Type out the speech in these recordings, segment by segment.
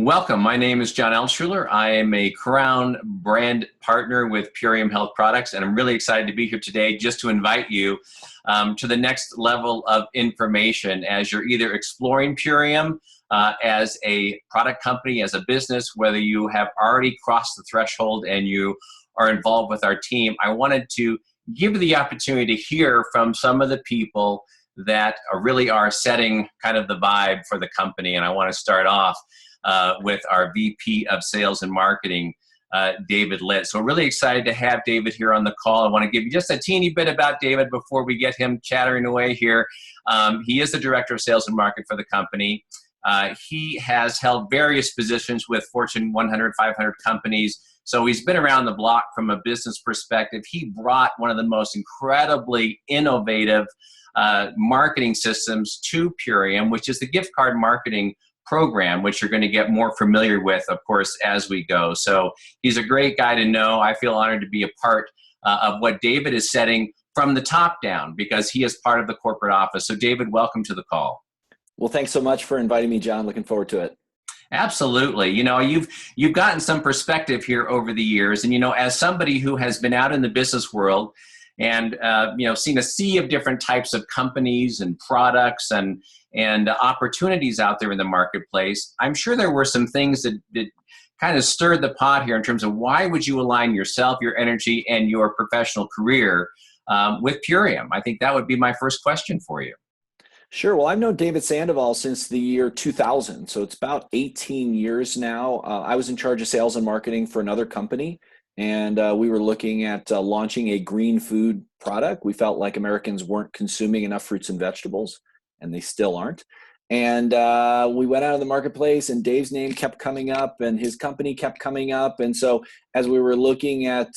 Welcome. My name is John Altshuler. I am a Crown brand partner with Purium Health Products, and I'm really excited to be here today just to invite you to the next level of information as you're either exploring Purium as a product company, as a business, whether you have already crossed the threshold and you are involved with our team. I wanted to give you the opportunity to hear from some of the people that really are setting kind of the vibe for the company, and I want to start off with our VP of Sales and Marketing, David Litt. So we're really excited to have David here on the call. I want to give you just a teeny bit about David before we get him chattering away here. He is the Director of Sales and Marketing for the company. He has held various positions with Fortune 100, 500 companies. So he's been around the block from a business perspective. He brought one of the most incredibly innovative marketing systems to Purium, which is the gift card marketing program, which you're going to get more familiar with, of course, as we go. So he's a great guy to know. I feel honored to be a part of what David is setting from the top down because he is part of the corporate office. So David, welcome to the call. Well, thanks so much for inviting me, John. Looking forward to it. Absolutely. You know, you've gotten some perspective here over the years. And, you know, as somebody who has been out in the business world and, seen a sea of different types of companies and products and opportunities out there in the marketplace, I'm sure there were some things that kind of stirred the pot here in terms of why would you align yourself, your energy, and your professional career with Purium? I think that would be my first question for you. Sure. Well, I've known David Sandoval since the year 2000. So it's about 18 years now. I was in charge of sales and marketing for another company, and we were looking at launching a green food product. We felt like Americans weren't consuming enough fruits and vegetables, and they still aren't. And we went out of the marketplace, and Dave's name kept coming up, and his company kept coming up. And so as we were looking at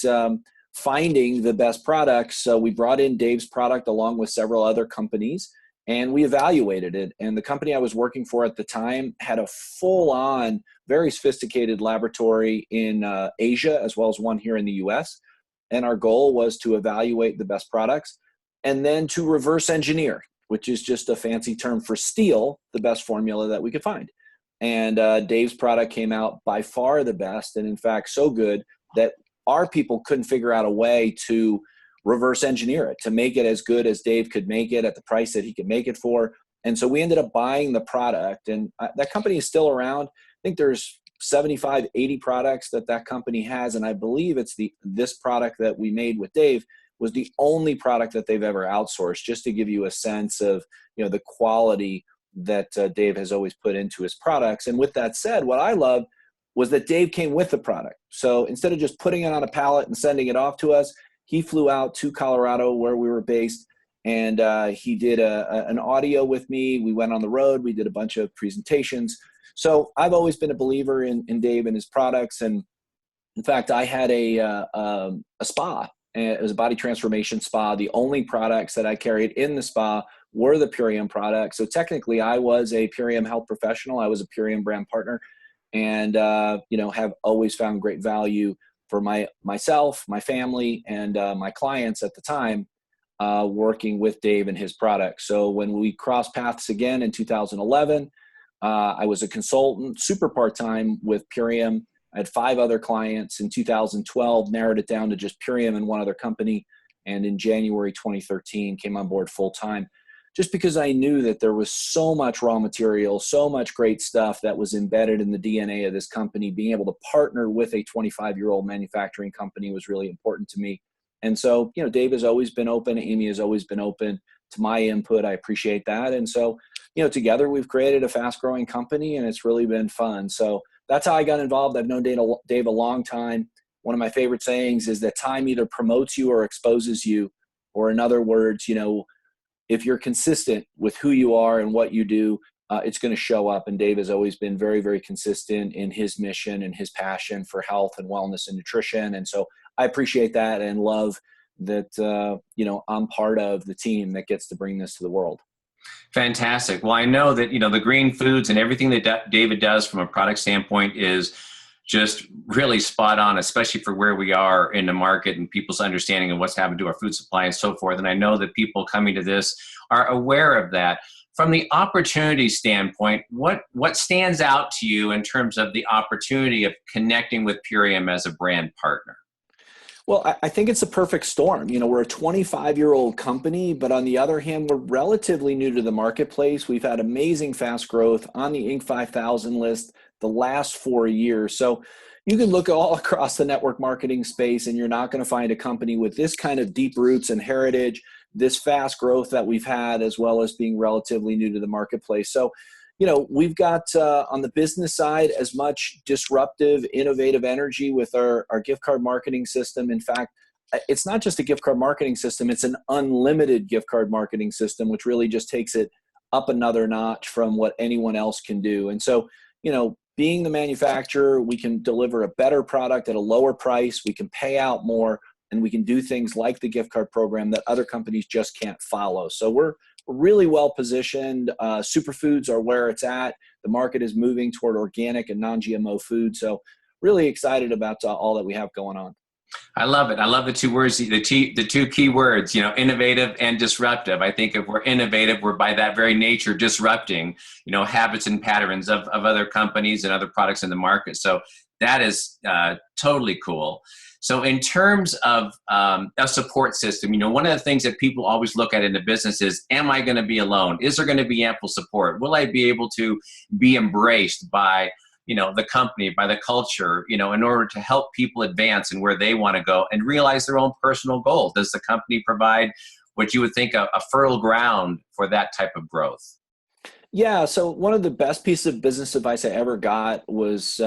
finding the best products, we brought in Dave's product along with several other companies, and we evaluated it. And the company I was working for at the time had a full-on, very sophisticated laboratory in Asia, as well as one here in the US. And our goal was to evaluate the best products and then to reverse engineer, which is just a fancy term for steal the best formula that we could find. And Dave's product came out by far the best, and in fact, so good that our people couldn't figure out a way to reverse engineer it, to make it as good as Dave could make it at the price that he could make it for. And so we ended up buying the product, and that company is still around. I think there's 75, 80 products that company has, and I believe it's this product that we made with Dave was the only product that they've ever outsourced, just to give you a sense of, the quality that Dave has always put into his products. And with that said, what I loved was that Dave came with the product. So instead of just putting it on a pallet and sending it off to us, he flew out to Colorado where we were based, and he did an audio with me. We went on the road. We did a bunch of presentations. So I've always been a believer in Dave and his products. And in fact, I had a spa. It was a body transformation spa. The only products that I carried in the spa were the Purium products. So technically, I was a Purium health professional. I was a Purium brand partner, and have always found great value for myself, my family, and my clients at the time, working with Dave and his products. So when we crossed paths again in 2011, I was a consultant, super part-time with Purium. I had 5 other clients. In 2012, narrowed it down to just Purium and one other company. And in January 2013, came on board full-time, just because I knew that there was so much raw material, so much great stuff that was embedded in the DNA of this company. Being able to partner with a 25-year-old manufacturing company was really important to me. And so, Dave has always been open. Amy has always been open to my input. I appreciate that. And so, together we've created a fast-growing company, and it's really been fun. So that's how I got involved. I've known Dave a long time. One of my favorite sayings is that time either promotes you or exposes you, or in other words, if you're consistent with who you are and what you do, it's going to show up. And Dave has always been very, very consistent in his mission and his passion for health and wellness and nutrition. And so I appreciate that and love that, I'm part of the team that gets to bring this to the world. Fantastic. Well, I know that, the green foods and everything that David does from a product standpoint is just really spot on, especially for where we are in the market and people's understanding of what's happened to our food supply and so forth. And I know that people coming to this are aware of that. from the opportunity standpoint, what stands out to you in terms of the opportunity of connecting with Purium as a brand partner? Well, I think it's a perfect storm. You know, we're a 25-year-old company, but on the other hand, we're relatively new to the marketplace. We've had amazing fast growth on the Inc. 5000 list the last 4 years. So you can look all across the network marketing space, and you're not going to find a company with this kind of deep roots and heritage, this fast growth that we've had, as well as being relatively new to the marketplace. So, you know, we've got on the business side as much disruptive, innovative energy with our gift card marketing system. In fact, it's not just a gift card marketing system, it's an unlimited gift card marketing system, which really just takes it up another notch from what anyone else can do. And so, you know, being the manufacturer, we can deliver a better product at a lower price, we can pay out more, and we can do things like the gift card program that other companies just can't follow. So we're really well positioned. Superfoods are where it's at. The market is moving toward organic and non-GMO food. So really excited about all that we have going on. I love it. I love the two words, the two key words, you know, innovative and disruptive. I think if we're innovative, we're by that very nature disrupting, you know, habits and patterns of other companies and other products in the market. So that is totally cool. So in terms of a support system, you know, one of the things that people always look at in the business is, am I going to be alone? Is there going to be ample support? Will I be able to be embraced by, you know, the company, by the culture, you know, in order to help people advance and where they want to go and realize their own personal goals? Does the company provide what you would think a fertile ground for that type of growth? Yeah. So one of the best pieces of business advice I ever got was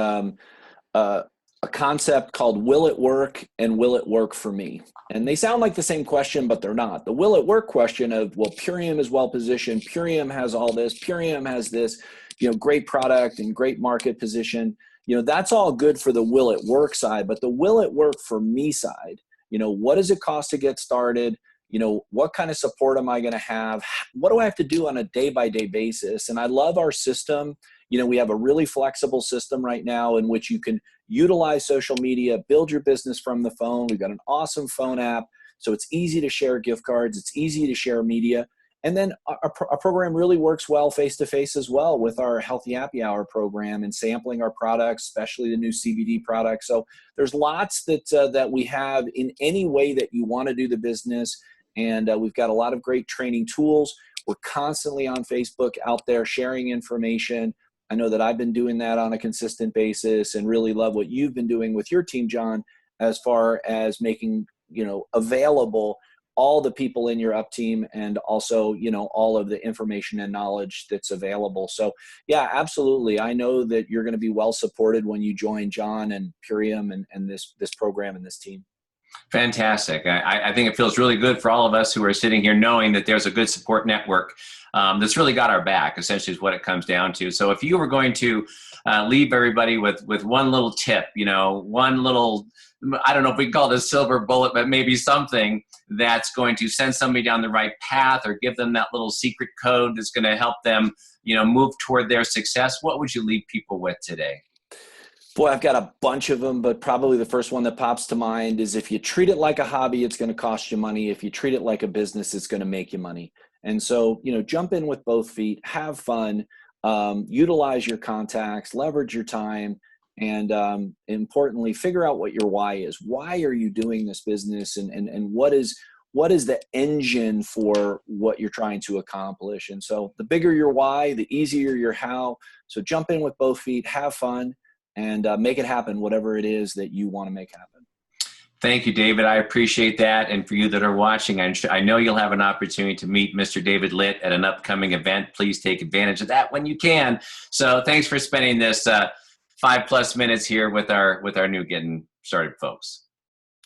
a concept called will it work and will it work for me? And they sound like the same question, but they're not. The will it work question of, well, Purium is well positioned. Purium has all this. Purium has this, you know, great product and great market position. You know, that's all good for the will it work side, but the will it work for me side, you know, what does it cost to get started? You know, what kind of support am I going to have? What do I have to do on a day-by-day basis? And I love our system. You know, we have a really flexible system right now in which you can utilize social media, build your business from the phone. We've got an awesome phone app. So it's easy to share gift cards. It's easy to share media. And then our program really works well face-to-face as well with our Healthy Happy Hour program and sampling our products, especially the new CBD products. So there's lots that we have in any way that you want to do the business. And we've got a lot of great training tools. We're constantly on Facebook out there sharing information. I know that I've been doing that on a consistent basis and really love what you've been doing with your team, John, as far as making, you know, available all the people in your up team and also, you know, all of the information and knowledge that's available. So yeah, absolutely. I know that you're going to be well supported when you join John and Purium and this program and this team. Fantastic. I think it feels really good for all of us who are sitting here knowing that there's a good support network that's really got our back, essentially is what it comes down to. So if you were going to leave everybody with one little tip, you know, one little, I don't know if we can call it a silver bullet, but maybe something that's going to send somebody down the right path or give them that little secret code that's going to help them, you know, move toward their success, what would you leave people with today? Boy, I've got a bunch of them, but probably the first one that pops to mind is if you treat it like a hobby, it's going to cost you money. If you treat it like a business, it's going to make you money. And so, you know, jump in with both feet, have fun, utilize your contacts, leverage your time, and importantly, figure out what your why is. Why are you doing this business, and what is the engine for what you're trying to accomplish? And so the bigger your why, the easier your how. So jump in with both feet, have fun, and make it happen, whatever it is that you want to make happen. Thank you, David. I appreciate that. And for you that are watching, I know you'll have an opportunity to meet Mr. David Litt at an upcoming event. Please take advantage of that when you can. So thanks for spending this 5+ minutes here with our new Getting Started folks.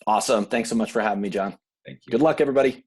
Awesome. Thanks so much for having me, John. Thank you. Good luck, everybody.